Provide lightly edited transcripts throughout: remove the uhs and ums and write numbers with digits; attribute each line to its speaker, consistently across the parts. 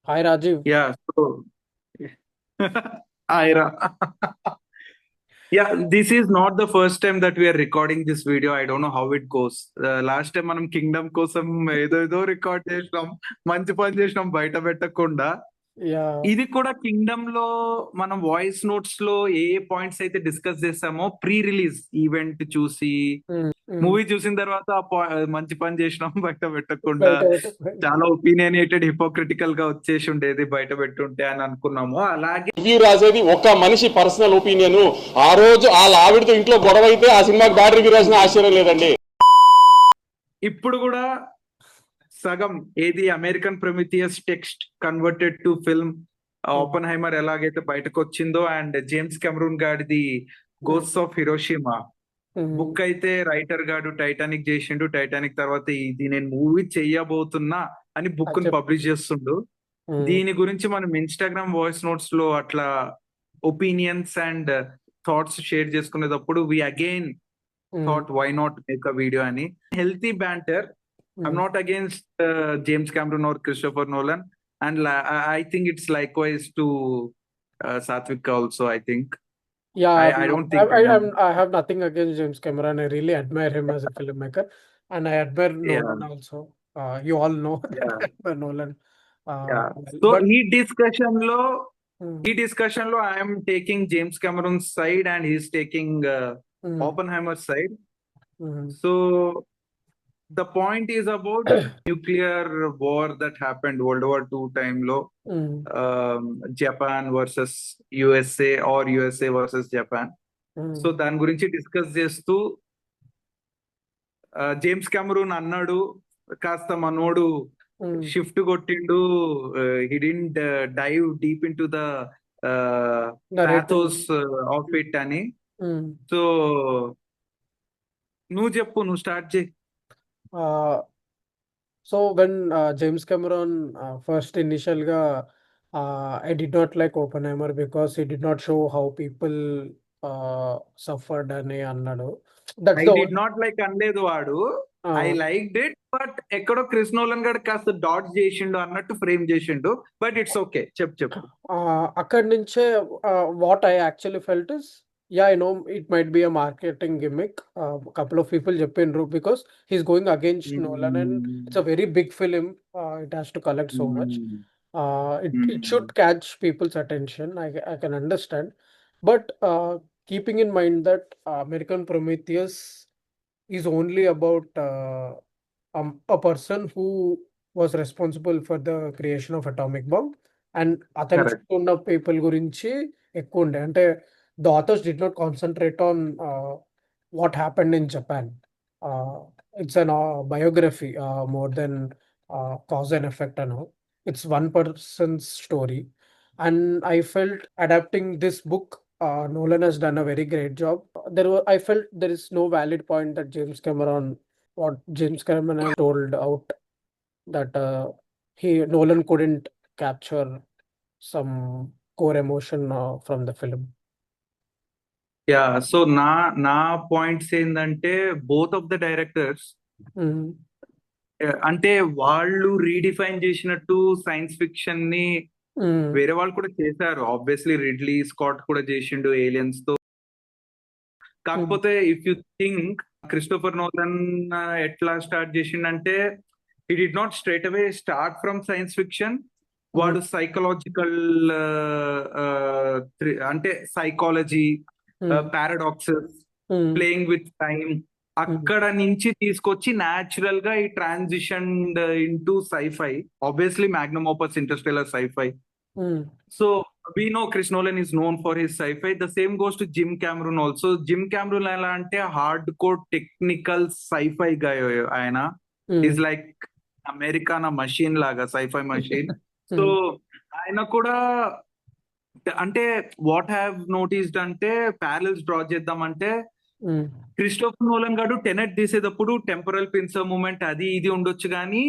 Speaker 1: Hi Rajiv.
Speaker 2: Yeah, so Ira. Yeah, this is not the first time that we are recording this video. I don't know how it goes. Last time మనం Kingdom కోసం ఏదో record చేసినాం, మంచి పని చేసినాం బయట పెట్టకుండా.
Speaker 1: Yeah.
Speaker 2: ఇది కూడా కింగ్డమ్ లో మనం వాయిస్ నోట్స్ లో ఏ పాయింట్స్ అయితే డిస్కస్ చేసామో ప్రీ రిలీజ్ ఈవెంట్ చూసి
Speaker 1: Mm, mm.
Speaker 2: మూవీ చూసిన తర్వాత మంచి పని చేసినాం బయట పెట్టకుండా.
Speaker 1: బయట.
Speaker 2: చాలా ఒపీనియనేటెడ్ హిపోక్రిటికల్ గా వచ్చేసి ఉండేది బయట పెట్టుంటే అని అనుకున్నాము. అలాగే
Speaker 3: రివ్యూ రాసేది ఒక మనిషి పర్సనల్ ఒపీనియన్. ఆ రోజు వాళ్ళ ఆవిడతో ఇంట్లో గొడవ అయితే ఆ సినిమాకి బ్యాడ్ రివ్యూ రాసిన ఆశ్చర్యం లేదండి.
Speaker 2: ఇప్పుడు కూడా సగం ఏది American Prometheus text converted to film
Speaker 1: Mm,
Speaker 2: Oppenheimer ఎలాగైతే బయటకు వచ్చిందో, అండ్ జేమ్స్ కెమరూన్ గాడిది
Speaker 1: mm,
Speaker 2: ghost of Hiroshima
Speaker 1: mm.
Speaker 2: Book అయితే రైటర్ గాడు టైటానిక్ చేసిండు. టైటానిక్ తర్వాత ఇది నేను మూవీ చెయ్యబోతున్నా అని బుక్ ని
Speaker 1: చెప్పు.
Speaker 2: పబ్లిష్ చేస్తుండు.
Speaker 1: Mm,
Speaker 2: దీని గురించి మనం ఇన్స్టాగ్రామ్ వాయిస్ నోట్స్ లో అట్లా ఒపీనియన్స్ అండ్ థాట్స్ షేర్ చేసుకునేటప్పుడు we again
Speaker 1: mm,
Speaker 2: thought why not make a video అని. Healthy banter. I'm
Speaker 1: mm.
Speaker 2: not against James Cameron or Christopher Nolan, and I think it's likewise to Satvik also. I think
Speaker 1: Yeah,
Speaker 2: I don't think
Speaker 1: I have nothing against James Cameron. I really admire him as a filmmaker, and I admire
Speaker 2: yeah,
Speaker 1: Nolan also. You all know that
Speaker 2: yeah,
Speaker 1: I admire Nolan.
Speaker 2: yeah.
Speaker 1: Well,
Speaker 2: So
Speaker 1: but
Speaker 2: ఈ
Speaker 1: mm,
Speaker 2: discussion లో I am taking James Cameron's side and he's taking
Speaker 1: mm,
Speaker 2: Oppenheimer's side.
Speaker 1: mm,
Speaker 2: So the point is about nuclear war that happened World War II time లో
Speaker 1: mm,
Speaker 2: Japan versus USA or USA versus Japan. So
Speaker 1: mm,
Speaker 2: దాని గురించి discuss చేస్తూ James Cameroon అన్నాడు, కాస్త మనోడు
Speaker 1: mm.
Speaker 2: Shift కొట్టిండు. He didn't dive deep into the
Speaker 1: Narrative.
Speaker 2: Pathos of it అని.
Speaker 1: Mm.
Speaker 2: So నువ్వు స్టార్ట్ చేయి.
Speaker 1: Uh, So when James Cameron first initial I did not like Oppenheimer because he did not show how people suffered అని అన్నాడు. That's
Speaker 2: I
Speaker 1: the
Speaker 2: did
Speaker 1: only.
Speaker 2: Not like అనలేదు వాడు. I
Speaker 1: uh,
Speaker 2: liked it, but ఎక్కడో Chris Nolan గడ్ కాస్త dot చేసిండు అన్నట్టు frame చేసిండు. But it's okay, చెప్పు.
Speaker 1: అక్కడి నుంచే what I actually felt is, yeah I know it might be a marketing gimmick. Couple of people చెప్పిండ్రు because he's going against Nolan and it's a very big film. It has to collect so much. It should catch people's attention. I can understand, but keeping in mind that American Prometheus is only about a person who was responsible for the creation of atomic bomb, and అతని
Speaker 2: correct.
Speaker 1: చుట్టూ ఉన్న people గురించి ఎక్కువ ఉండే. అంటే the authors did not concentrate on what happened in Japan. It's an biography more than cause and effect and all. It's one person's story, and I felt adapting this book, Nolan has done a very great job. I felt there is no valid point that what James Cameron has told out, that Nolan couldn't capture some core emotion from the film.
Speaker 2: Yeah, so నా points ఏంటంటే both of the directors
Speaker 1: Mm,
Speaker 2: అంటే వాళ్ళు redefine చేసినట్టు science fiction ని
Speaker 1: mm,
Speaker 2: వేరే వాళ్ళు కూడా చేశారు. ఆబ్వియస్లీ రిడ్లీ స్కాట్ కూడా చేసిండు ఏలియన్స్ తో.
Speaker 1: mm,
Speaker 2: కాకపోతే if you think Christopher Nolan ఎట్లా స్టార్ట్ చేసిండంటే, he did not straight away start from science fiction.
Speaker 1: mm,
Speaker 2: వాడు సైకలాజికల్, అంటే psychology,
Speaker 1: mm,
Speaker 2: paradoxes,
Speaker 1: mm,
Speaker 2: playing with time,
Speaker 1: mm,
Speaker 2: అక్కడ నుంచి తీసుకొచ్చి న్యాచురల్ గా ఈ transition into sci-fi. Obviously magnum opus Interstellar sci-fi.
Speaker 1: mm,
Speaker 2: so we know Chris Nolan is known for his sci-fi. The same goes to Jim Cameron also. Jim Cameron ఎలా అంటే hard core technical sci-fi guy. ఆయన is
Speaker 1: mm.
Speaker 2: Like Americana machine లాగా, sci-fi machine. So
Speaker 1: Mm,
Speaker 2: ఆయన కూడా అంటే what have noticed అంటే parallels draw చేద్దామంటే,
Speaker 1: mm,
Speaker 2: Christopher Nolan గారు టెనెట్ తీసేటప్పుడు టెంపరల్ పిన్సర్ మూమెంట్ అది ఇది ఉండొచ్చు, కానీ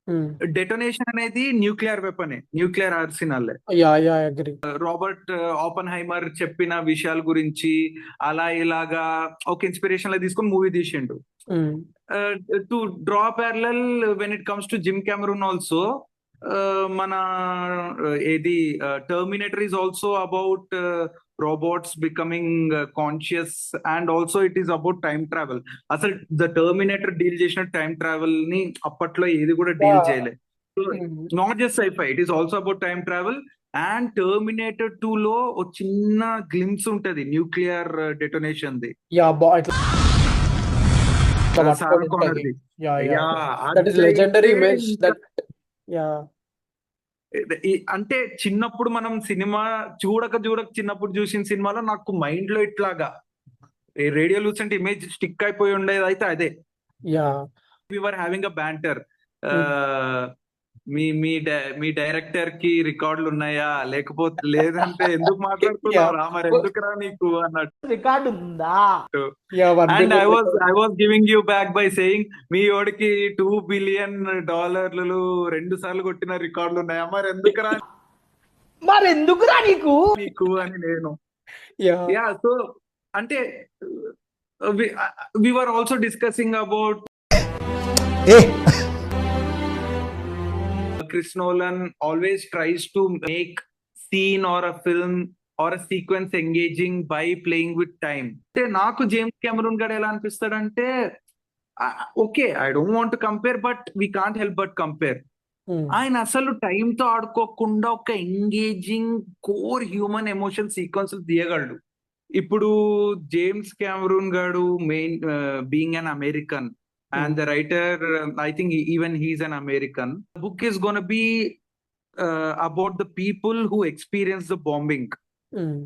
Speaker 1: mm.
Speaker 2: డెటోనేషన్ అనేది న్యూక్లియర్ వెపనే, nuclear arsenal.
Speaker 1: Yeah, I agree.
Speaker 2: Robert Oppenheimer చెప్పిన విషయాల గురించి అలా ఇలాగా ఒక ఇన్స్పిరేషన్ లా తీసుకొని మూవీ తీసిండు.
Speaker 1: Mm,
Speaker 2: to draw parallel when it comes to Jim Cameron also, మన ఏది Terminator is also about robots becoming conscious, and also it is about time travel. అసలు ద టర్మినేటర్ డీల్ చేసిన టైం ట్రావెల్ ని అప్పట్లో ఏది కూడా deal
Speaker 1: Yeah.
Speaker 2: చేయలేదు. Not just sci-fi, it is also about time travel. And Terminator 2 లో ఒక చిన్న గ్లిమ్స్ ఉంటది న్యూక్లియర్ డెటోనేషన్ ది,
Speaker 1: Yeah, ఇట్లా
Speaker 2: సారా
Speaker 1: పట్టుకొని
Speaker 2: కానర్
Speaker 1: ఉంటది.
Speaker 2: The.
Speaker 1: Yeah,
Speaker 2: yeah
Speaker 1: yeah. That is legendary image. That, yeah.
Speaker 2: అంటే చిన్నప్పుడు మనం సినిమా చూడక చిన్నప్పుడు చూసిన సినిమాలో నాకు మైండ్ లో ఇట్లాగా రేడియో లూసెంట్ ఇమేజ్ స్టిక్ అయిపోయి ఉండేది అయితే అదే.
Speaker 1: Yeah.
Speaker 2: We were having a banter,
Speaker 1: Hmm.
Speaker 2: మీ డైరెక్టర్ కి రికార్డులు ఉన్నాయా, లేకపోతే లేదంటే ఎందుకు మాట్లాడుతున్నావు రా, మరి ఎందుకురా నీకు అన్నట్టు.
Speaker 4: రికార్డు ఉందా?
Speaker 1: Yeah, one
Speaker 2: and
Speaker 1: billion
Speaker 2: I was giving you back by saying మీ ఓడికి $2 బిలియన్ 2 సార్లు కొట్టిన రికార్డులు ఉన్నాయా, మరి ఎందుకురా
Speaker 4: మరి ఎందుకురా నీకు?
Speaker 2: నీకు అని నేను.
Speaker 1: Yeah.
Speaker 2: యా, సో అంటే we were also discussing about Chris Nolan always tries to make scene or a film or a sequence engaging by playing with time. అంటే నాకు జేమ్స్ కెమెరూన్ గారు ఎలా అనిపిస్తాడంటే, okay I don't want to compare but we can't help but compare.
Speaker 1: Hmm.
Speaker 2: ఆయన అసలు టైం తో ఆడుకోకుండా ఒక engaging core human emotion sequence తీయగలడు. ఇప్పుడు జేమ్స్ కెమెరూన్ గారు main being an American and the writer, I think even he's an American. The book is going to be about the people who experienced the bombing,
Speaker 1: Hmm.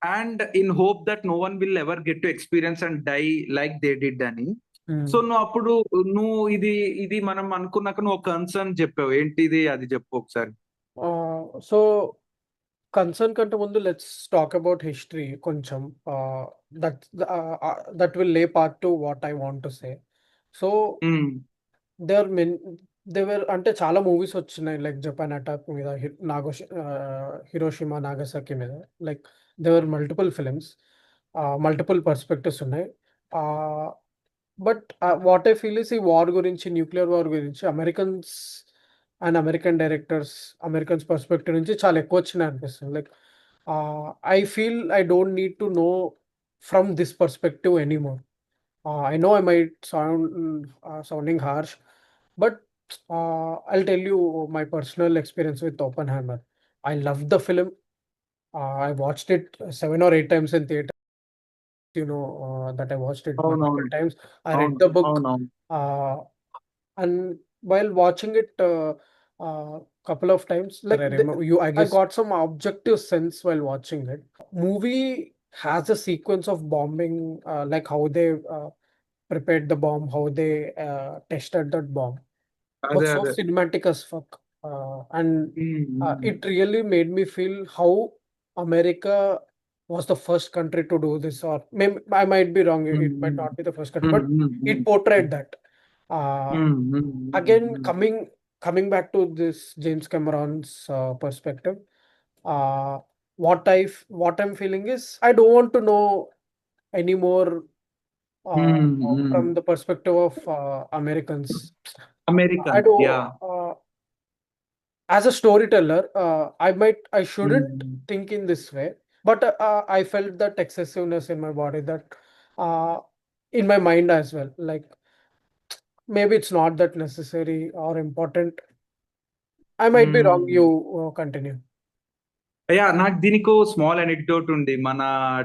Speaker 2: and in hope that no one will ever get to experience and die like they did అని.
Speaker 1: Hmm.
Speaker 2: So నువ్వు అప్పుడు నువ్వు ఇది మనం అనుకున్నాక నువ్వు concern చెప్పావు, ఏంటిది అది చెప్పు ఒకసారి.
Speaker 1: So కన్సర్న్ కంటే ముందు లెట్స్ టాక్ అబౌట్ హిస్టరీ కొంచెం. That will lay path to what I want to say. So there were అంటే చాలా మూవీస్ వచ్చినాయి లైక్ జపాన్ అటాక్ మీద, హిరోషిమా నాగసాకి మీద. Like there multiple films, multiple perspectives ఉన్నాయి. But what I feel is ఈ war గురించి, nuclear war గురించి Americans and American directors, Americans perspective నుంచి చాలా ఎక్కువ వచ్చినాయి అనిపిస్తుంది. Like I feel I don't need to know from this perspective anymore. I know I might sounding harsh, but I'll tell you my personal experience with Oppenheimer. I loved the film. I watched it 7 or 8 times in theater. That I watched it multiple times. I read the book, and while watching it couple of times, like I got some objective sense while watching it. Movie has a sequence of bombing, like how they prepared the bomb, how they tested that bomb. Was so cinematic as fuck, and it really made me feel how America was the first country to do this, or I might be wrong. It might not be the first country, but it portrayed that. Again, coming back to this James Cameron's perspective, what I'm feeling is I don't want to know anymore from the perspective of Americans.
Speaker 2: American,
Speaker 1: I don't.
Speaker 2: yeah.
Speaker 1: As a storyteller, I shouldn't think in this way, but I felt that excessiveness in my body, that in my mind as well. Like maybe it's not that necessary or important. I might be wrong. You continue.
Speaker 2: Yeah, నాకు దీనికి small anecdote ఉంది. మన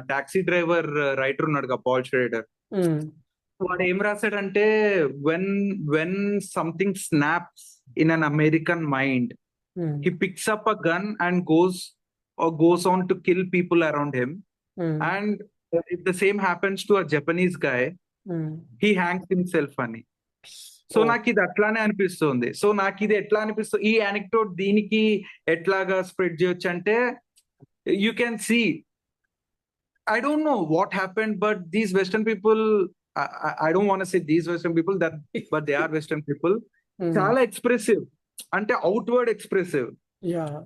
Speaker 2: taxi driver writer ఉన్నాడు Paul Schrader, వాడు ఏం రాశాడంటే, when something snaps in an American mind, he picks up a gun and goes on to kill people around him, and if the same happens to a Japanese guy, he hangs himself అని. So నాకు ఇది అట్లానే అనిపిస్తుంది. So నాకు ఇది ఎట్లా అనిపిస్తుంది, ఈ అనెక్డోట్ దీనికి ఎట్లాగా స్ప్రెడ్ చేయొచ్చు అంటే, you can see, I don't know what happened, but these Western people, I don't want to say these Western people, but they are Western people, చాలా ఎక్స్ప్రెసివ్, అంటే అవుట్వర్డ్ ఎక్స్ప్రెసివ్.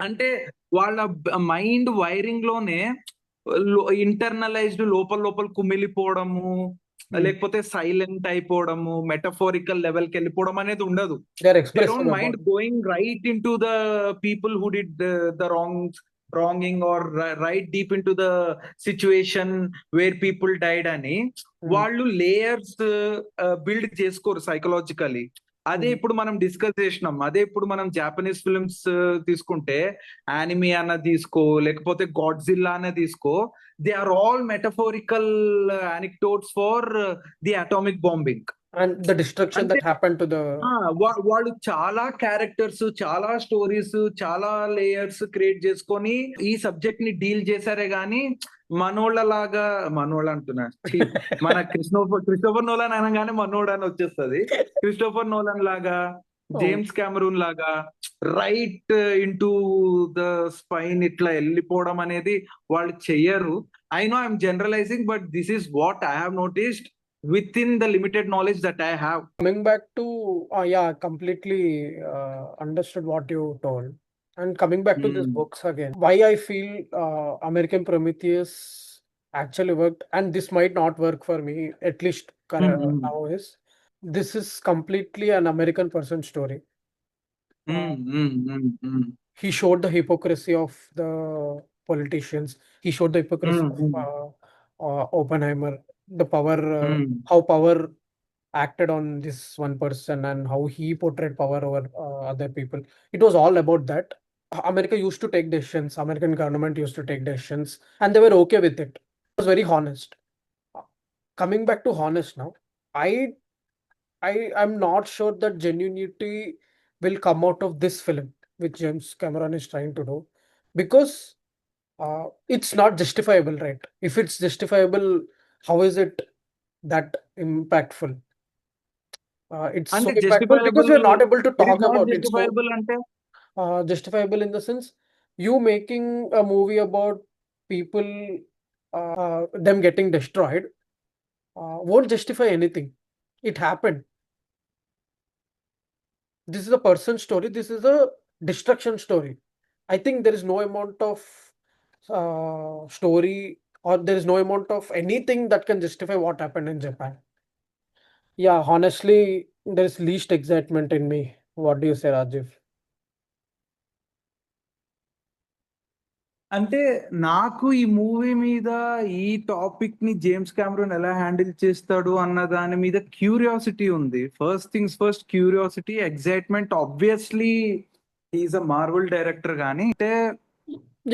Speaker 2: అంటే వాళ్ళ మైండ్ వైరింగ్ లోనే internalised లోపల కుమిలిపోవడము, లేకపోతే silent అయిపోవడము, metaphorical level కి వెళ్ళిపోవడం అనేది ఉండదు.
Speaker 1: They're
Speaker 2: They
Speaker 1: expressive
Speaker 2: don't
Speaker 1: about
Speaker 2: mind
Speaker 1: it.
Speaker 2: going right into the people who did the wronging or right deep into the situation where people died అని వాళ్ళు లేయర్స్ బిల్డ్ చేసుకోరు సైకలాజికలీ. అదే ఇప్పుడు మనం డిస్కస్ చేసినాం. అదే ఇప్పుడు మనం జాపనీస్ ఫిల్మ్స్ తీసుకుంటే, యానిమే అన్న తీసుకో, లేకపోతే గాడ్జిల్లా అన్న తీసుకో, they are all metaphorical anecdotes for the atomic bombing.
Speaker 1: And the destruction
Speaker 2: అంటే
Speaker 1: that happened to the
Speaker 2: వాళ్ళు చాలా క్యారెక్టర్స్, చాలా స్టోరీస్, చాలా లేయర్స్ క్రియేట్ చేసుకొని ఈ సబ్జెక్ట్ ని డీల్ చేశారే గాని మనోళ్ళలాగా, మనోళ్ళు అంటున్నా ఛీ, మన క్రిస్టోఫర్ నోలన్ అనగానే మనోడు అని వచ్చేస్తుంది. క్రిస్టోఫర్ నోలన్ లాగా, జేమ్స్ కెమెరూన్ లాగా రైట్ ఇంటూ ద స్పైన్ ఇట్లా వెళ్ళిపోవడం అనేది వాళ్ళు చెయ్యరు. I know I'm generalising, but this is what I have noticed within the limited knowledge that I have.
Speaker 1: Coming back to yeah, I completely understood what you told. And coming back to these books again, why I feel American Prometheus actually worked, and this might not work for me, at least now, is this is completely an American person story. He showed the hypocrisy of the politicians. He showed the hypocrisy of Oppenheimer, the power, how power acted on this one person and how he portrayed power over other people. It was all about that. America used to take decisions. American government used to take decisions, and they were okay with it. It was very honest. Coming back to honest now, I'm not sure that genuinity will come out of this film, which James Cameron is trying to do, because it's not justifiable, right? If it's justifiable, how is it that impactful? It's so
Speaker 2: అంటే
Speaker 1: impactful because we're not able to talk about it. So
Speaker 2: justifiable అంటే
Speaker 1: justifiable in the sense, you making a movie about people, them getting destroyed, won't justify anything. It happened. This is a person story. This is a destruction story. I think there is no amount of story, or there is no amount of anything that can justify what happened in Japan. Yeah, honestly, there is least excitement in me. What do you say, Rajiv?
Speaker 2: అంటే నాకు ఈ movie మీద ఈ topic ని James Cameroon ఎలా handle చేస్తాడు అన్న దాని మీద క్యూరియాసిటీ ఉంది. First things first, curiosity, excitement. Obviously he's a Marvel director, కానీ అంటే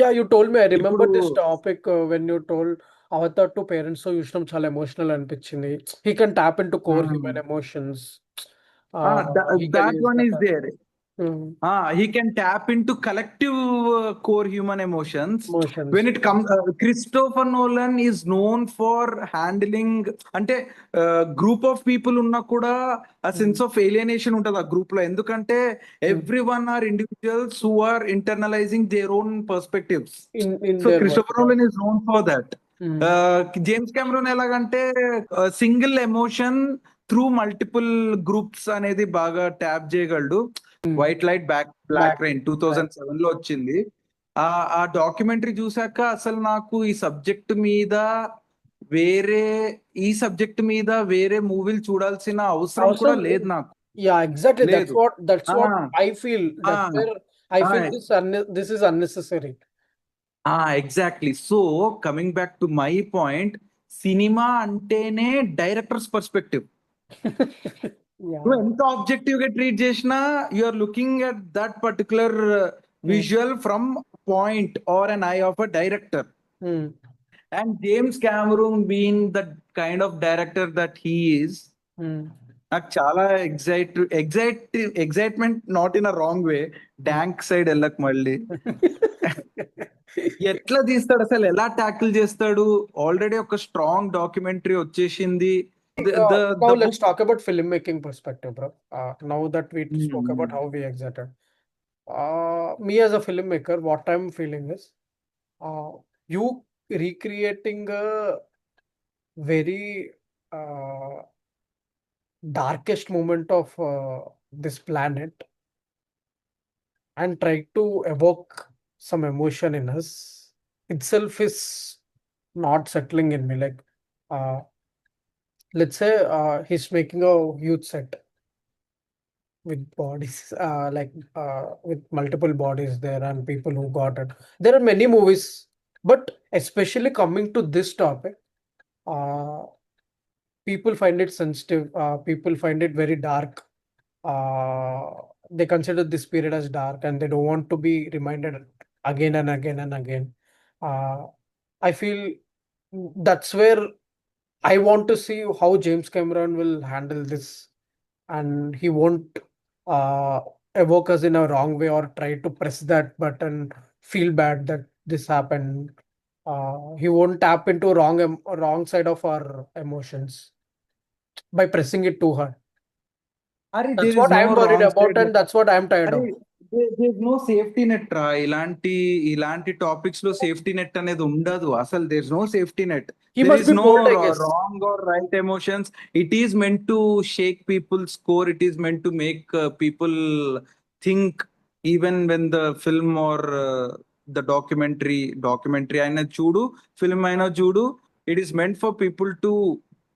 Speaker 1: Yeah, you told me. I remember
Speaker 2: ఇప్పుడు
Speaker 1: this topic when you told Avatar 2 parents so చూసినాం, చాలా ఎమోషనల్ అనిపించింది. He can tap into core human emotions. He can
Speaker 2: that
Speaker 1: use
Speaker 2: one
Speaker 1: that.
Speaker 2: is there. He can tap into collective core human emotions.
Speaker 1: Emotions.
Speaker 2: When it comes, Christopher Nolan is known for handling, అంటే group of people ఉన్నా కూడా ఆ sense of alienation ఉంటుంది ఆ group లో. ఎందుకంటే every one are individuals who are internalising their own perspectives.
Speaker 1: In
Speaker 2: so
Speaker 1: their
Speaker 2: Christopher
Speaker 1: work.
Speaker 2: Nolan is known for that. James Cameron ఎలాగంటే single emotion through multiple groups అనేది బాగా tap చేయగలడు. White light black rain 2007 లో వచ్చింది. ఆ documentary చూసాక అసలు నాకు ఈ సబ్జెక్ట్ మీద వేరే మూవీలు చూడాల్సిన అవసరం కూడా లేదు నాకు.
Speaker 1: Yeah, exactly.
Speaker 2: లేదు.
Speaker 1: That's what I feel. That's where I feel this is unnecessary.
Speaker 2: Exactly. So coming back to my point, cinema అంటేనే డైరెక్టర్స్ పర్స్పెక్టివ్.
Speaker 1: Yeah.
Speaker 2: నువ్వు ఎంత ఆబ్జెక్టివ్ గా ట్రీట్ చేసినా you're looking at that particular visual from point or an eye of a director. And James Cameron being the kind of director that he is, నాకు చాలా excitement, not in a wrong way, dark side వెళ్ళక మళ్ళీ. ఎట్లా తీస్తాడు అసలు, ఎలా tackle చేస్తాడు? Already ఒక స్ట్రాంగ్ డాక్యుమెంటరీ వచ్చేసింది.
Speaker 1: Now let's talk about filmmaking perspective, bro. Now that we spoke about how we exited, me as a filmmaker, what I'm feeling is, you recreating a very darkest moment of this planet and try to evoke some emotion in us itself is not settling in me. Like let's say he's making a huge set with bodies, with multiple bodies there and people who got it. There are many movies, but especially coming to this topic, uh, people find it sensitive. People find it very dark. They consider this period as dark and they don't want to be reminded again and again and again. Uh, I feel that's where I want to see how James Cameron will handle this, and he won't uh, evoke us in a wrong way or try to press that button, feel bad that this happened. He won't tap into wrong side of our emotions by pressing it too hard.
Speaker 2: అరే
Speaker 1: That's
Speaker 2: there is
Speaker 1: what
Speaker 2: no
Speaker 1: I'm worried
Speaker 2: wrong
Speaker 1: about,
Speaker 2: side.
Speaker 1: and that's what I'm tired
Speaker 2: అరే
Speaker 1: of.
Speaker 2: There no safety net రా. ఇలాంటి topics లో safety net అనేది ఉండదు అసలు. There no safety net.
Speaker 1: He
Speaker 2: there
Speaker 1: must
Speaker 2: is
Speaker 1: be
Speaker 2: no
Speaker 1: bold, I guess.
Speaker 2: Wrong or right emotions. It is meant to shake people's core. It is meant to make people think. Even when the film or the documentary అయినా చూడు, film అయినా చూడు, it is meant for people to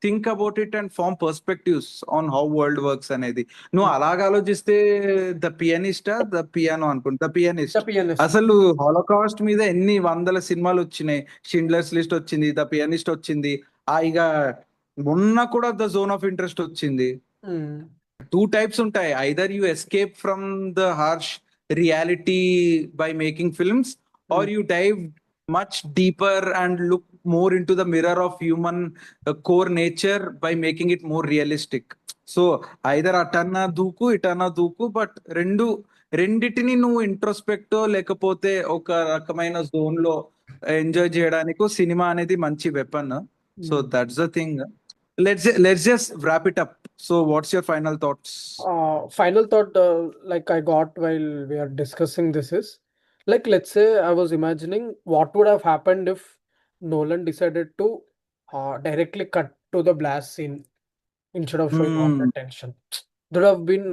Speaker 2: think about it and form perspectives on how world works అనేది. నువ్వు అలాగ ఆలోచిస్తే the piano అనుకుంటా, the
Speaker 1: The
Speaker 2: pianist.
Speaker 1: pianist.
Speaker 2: అసలు హాలోకాస్ట్ మీద ఎన్ని వందల సినిమాలు వచ్చినాయి. షిండ్లర్స్ లిస్ట్ వచ్చింది, ద పియానిస్ట్ వచ్చింది, ఇక మొన్న కూడా ద జోన్ ఆఫ్ ఇంట్రెస్ట్ వచ్చింది.
Speaker 1: Hmm.
Speaker 2: టూ టైప్స్ ఉంటాయి. Either you escape from the harsh reality by making films, or you dive much deeper and look more into the mirror of human core nature by making it more realistic. So either అటన్నా దూకు ఇటన్నా దూకు, but రెండిటిని నువ్వు introspect లేకపోతే ఒక రకమైన zone లో ఎంజాయ్ చేయడానికి సినిమా అనేది మంచి weapon. So that's the thing. Let's just wrap it up. So what's your final thoughts?
Speaker 1: Final thought, like I got while we are discussing this is, like, let's say I was imagining what would have happened if Nolan decided to directly cut to the blast scene instead of showing all the tension. There would have been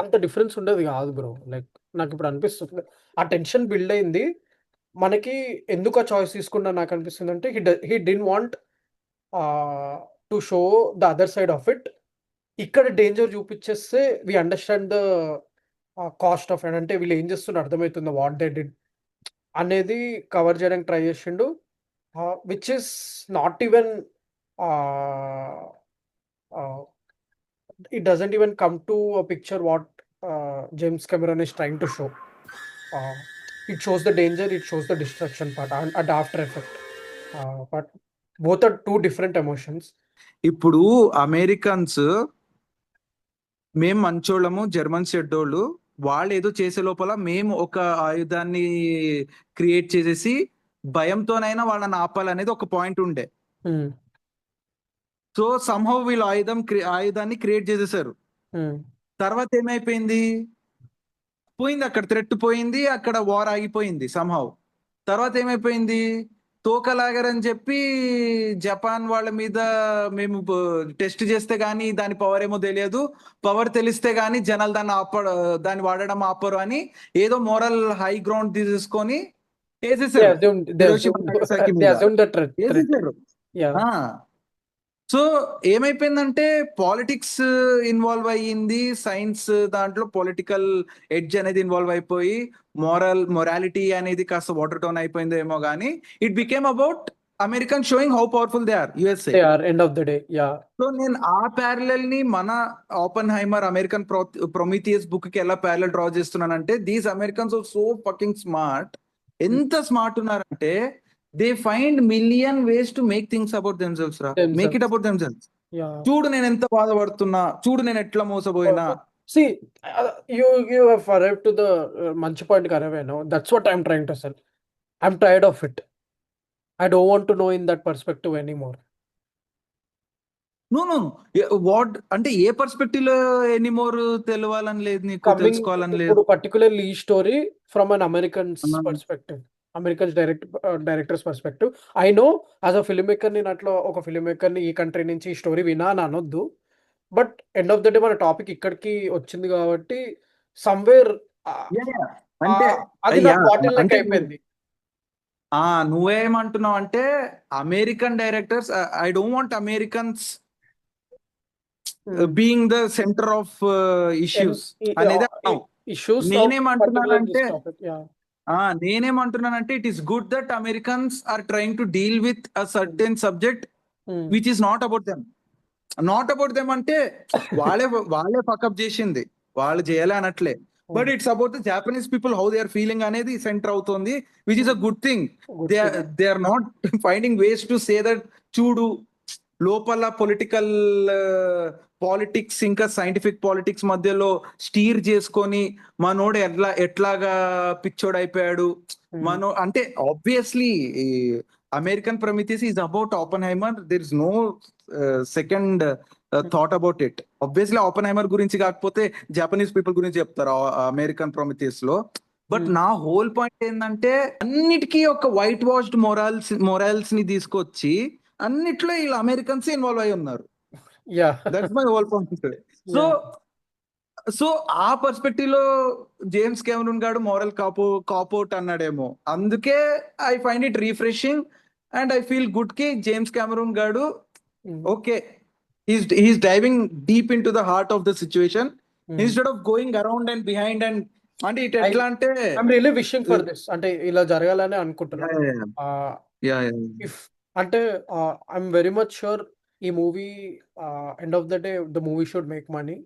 Speaker 1: అంత difference ఉండేది కాదు bro. Like నాకు ఇప్పుడు అనిపిస్తుంది ఆ tension build అయింది. మనకి ఎందుకు ఆ చాయిస్ తీసుకున్నా నాకు అనిపిస్తుంది అంటే he did want to show the other side of it. ఇక్కడ డేంజర్ చూపించేస్తే we understand the cost of it. అంటే వీళ్ళు ఏం చేస్తున్నారు అర్థమవుతుంది వాట్ దే డిడ్ అనేది కవర్ చేయడానికి ట్రై చేసిండు, which is not even it doesn't even come to a picture what James Cameron is trying to show. It shows the danger, it shows the destruction part and after effect. But both are two different emotions.
Speaker 2: ఇప్పుడు Americans మేము మంచోళ్ళము, German చెడ్డోళ్ళు, వాళ్ళు ఏదో చేసే లోపల మేము ఒక ఆయుధాన్ని create చేసేసి భయంతోనైనా వాళ్ళని ఆపాలనేది ఒక పాయింట్ ఉండే. సో సంహౌ వీళ్ళు ఆయుధాన్ని క్రియేట్ చేసేసారు. తర్వాత ఏమైపోయింది? పోయింది, అక్కడ థ్రెట్ పోయింది, అక్కడ వార్ ఆగిపోయింది సంహౌ. తర్వాత ఏమైపోయింది? తోకలాగారని చెప్పి జపాన్ వాళ్ళ మీద మేము టెస్ట్ చేస్తే గానీ దాని పవర్ ఏమో తెలియదు, పవర్ తెలిస్తే గానీ జనాలు దాన్ని వాడడం ఆపరు అని ఏదో మోరల్ హై గ్రౌండ్ తీసుకొని వేసేసారు. సో ఏమైపోయిందంటే పాలిటిక్స్ ఇన్వాల్వ్ అయ్యింది, సైన్స్ దాంట్లో పొలిటికల్ ఎడ్జ్ అనేది ఇన్వాల్వ్ అయిపోయి మొరాలిటీ అనేది కాస్త వాటర్ టౌన్ అయిపోయిందేమో గానీ it became about American showing how powerful they are, USA.
Speaker 1: End of the day.
Speaker 2: So నేను ఆ ప్యారలల్ ని మన ఓపెన్హైమర్ అమెరికన్ ప్రొమిథియస్ బుక్ కి ఎలా ప్యారలల్ డ్రా చేస్తున్నానంటే, these Americans are so fucking smart. ఎంత స్మార్ట్ ఉన్నారంటే they find million ways to make things about themselves రా. Make it about themselves. చూడు నేను ఎంత బాధపడుతున్నా, చూడు నేను ఎట్లా మోసపోయినా.
Speaker 1: See, you have arrived to the మంచి పాయింట్ కి arrive now. That's what I'm trying to say. I'm tired of it. I don't want to know in that perspective anymore.
Speaker 2: No. What అంటే ఏ పర్స్పెక్టివ్ లో anymore తెలవాలని లేదు, నీకు తెలుసుకోవాలని లేదు.
Speaker 1: ఇప్పుడు particularly ఈ story from an Americans perspective, Americans directors perspective. I know as a film maker నేను అట్లా ఒక ఫిల్మ్ మేకర్ని ఈ కంట్రీ నుంచి ఈ స్టోరీ వినా అని అనొద్దు, but end of the day మన టాపిక్ ఇక్కడికి వచ్చింది కాబట్టి సమ్వేర్
Speaker 2: అంటే
Speaker 1: అది నా బాటిల్ నెక్ అయిపోయింది.
Speaker 2: నువ్వేమంటున్నావు అంటే American directors, I don't want Americans being the centre of issues అనేది అన్నావు.
Speaker 1: ఇష్యూస్
Speaker 2: నేనేమంటున్నానంటే
Speaker 1: టాపిక్
Speaker 2: నేనేమంటున్నానంటే it is good that Americans are trying to deal with a certain subject which is not about them అంటే వాళ్ళే fuckup చేసింది, వాళ్ళు చేయాలి అనట్లే, but it's about the Japanese people how they are feeling అనేది centre అవుతుంది, which is a good thing. They are not finding ways to say that చూడు లోపల పొలిటికల్ పాలిటిక్స్ ఇంకా సైంటిఫిక్ పాలిటిక్స్ మధ్యలో స్టీర్ చేసుకొని మనోడు ఎట్లాగా పిచ్చోడు అయిపోయాడు అంటే obviously American Prometheus is about Oppenheimer. There is no second thought about it. Obviously Oppenheimer గురించి కాకపోతే జపనీస్ పీపుల్ గురించి చెప్తారు అమెరికన్ ప్రమిథియస్ లో. బట్ నా హోల్ పాయింట్ ఏంటంటే అన్నిటికీ ఒక వైట్ వాష్డ్ మొరాల్స్ ని తీసుకొచ్చి అన్నిట్లో వీళ్ళు అమెరికన్స్ ఇన్వాల్వ్ అయి ఉన్నారు. That's my whole point. So ఆ పర్స్పెక్టివ్ లో జేమ్స్ కెమెరూన్ గాడు మోరల్ కాపౌట్ అన్నాడేమో, అందుకే I find it refreshing and I feel good కి జేమ్స్ కెమెరూన్ గాడు okay he's diving deep into the heart of the situation instead of going around and behind and అంటే it ఎట్లా అంటే
Speaker 1: I'm really wishing for this, అంటే ఇలా జరగాలని అనుకుంటున్నాను. If అంటే ఐఎమ్ వెరీ మచ్ షూర్ ఈ movie end of the day the movie should make money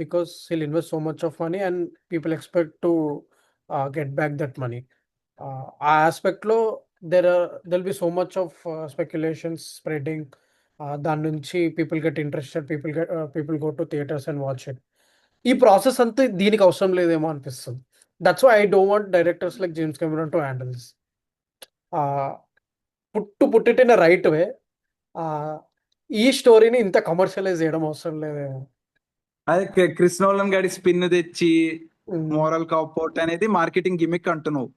Speaker 1: because he'll invest so much of money and people expect to get back that money. ఆ aspect లో there'll be so much of speculations spreading. దాని నుంచి people get interested, people go to theatres and watch it. ఈ process అంతా దీనికి అవసరం లేదేమో అనిపిస్తుంది. That's why I don't want directors like James Cameron to handle this. Put it in a right way. ఈ స్టోరీని ఇంత కమర్షియలైజ్ చేయడం అవసరం లేదేమో.
Speaker 2: అదే క్రిస్ నోలన్ గాడి స్పిన్ తెచ్చి మోరల్ కాపౌట్ అనేది మార్కెటింగ్ గిమిక్ అంటున్నావు.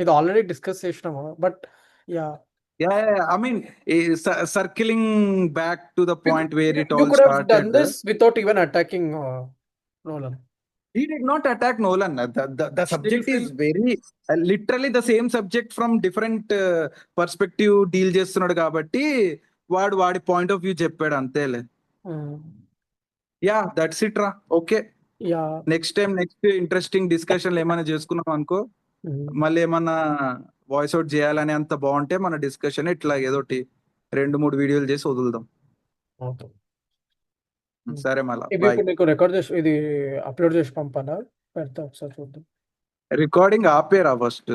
Speaker 1: ఇది ఆల్రెడీ డిస్కస్ చేసినాము, but
Speaker 2: I mean, circling back to the point where it
Speaker 1: you
Speaker 2: all
Speaker 1: could have
Speaker 2: started.
Speaker 1: done this without even attacking Nolan.
Speaker 2: He did not attack Nolan. The subject is very literally the same subject from different perspective deal చేస్తున్నాడు కాబట్టి వాడి point of view చెప్పాడు అంతేలే. That's it రా. Okay, next interesting discussion ఏమైనా చేసుకున్నాం అనుకో, మళ్ళీ ఏమన్నా వాయిస్ అవుట్ చేయాలని అంత బాగుంటే మన డిస్కషన్ ఇట్లా ఏదోటి 2-3 వీడియోలు చేసి వదులుదాం. సరే మళ్ళీ
Speaker 1: నీకు రికార్డ్ చేసి ఇది అప్లోడ్ చేసి పంపాలా, పెడతా ఒకసారి చూద్దాం.
Speaker 2: రికార్డింగ్ ఆపేరా ఫస్ట్.